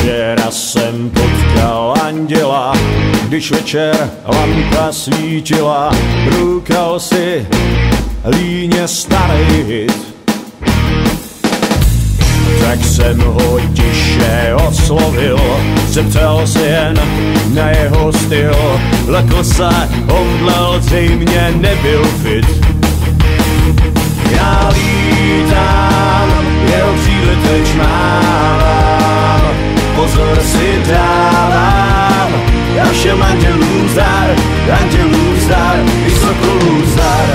Včera jsem potkal anděla, když večer lampa svítila, brukal si líně starý hit. Tak jsem ho tiše oslovil, zeptal se jen na jeho styl. Lekl se, omdlel, zřejmě nebyl fit. Já vítám, jeho křídly teď mávám, pozor si dávám, já všem andělům zdar, i sokolům zdar.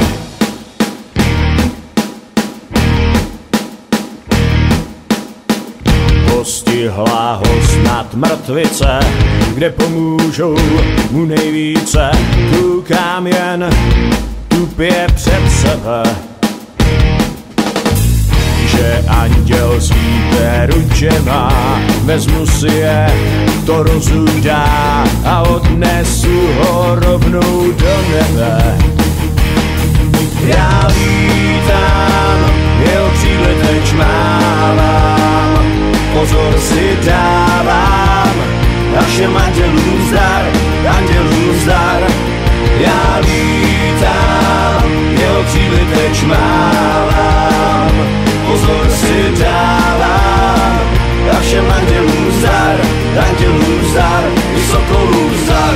Postihla ho snad mrtvice, kde pomůžou mu nejvíce. Koukám jen tupě před sebe, že anděl svítě ručema, vezmu si je, to rozum dá, a odnesu ho rovnou do nebe. Já vítám, jeho křídly teď mávám, pozor si dávám, a všem andělům zdar. Já vítám, jeho křídly teď mávám, pozor si dávám, a všem andělům zdar, i sokolům zdar,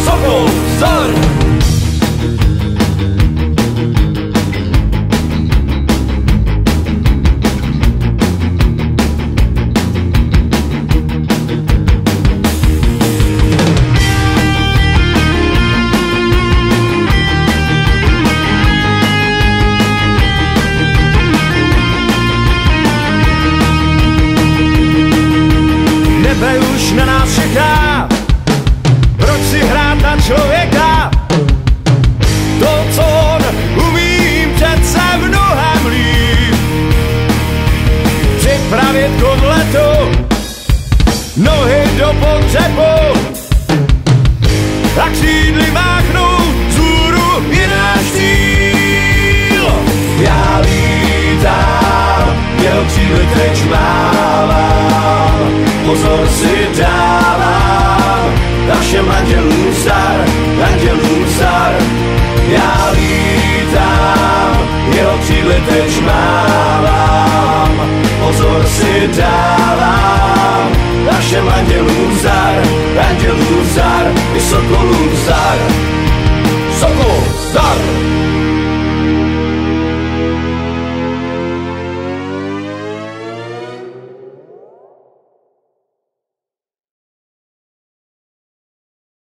sokol zdar. Nebe už na nás čeká, proč si hrát na člověka? To, co on umí, přece mnohem líp. Připravit kotletu, nohy do potřebu a křídly máchnout vzhůru i náš cíl. Já vítám, jeho křídly teď mávám, pozor si dávám, a všem andělům zdar. Já vítám, jeho křídly teď mávám, pozor si dávám, a všem andělům zdar, i sokolům zdar. Sokol!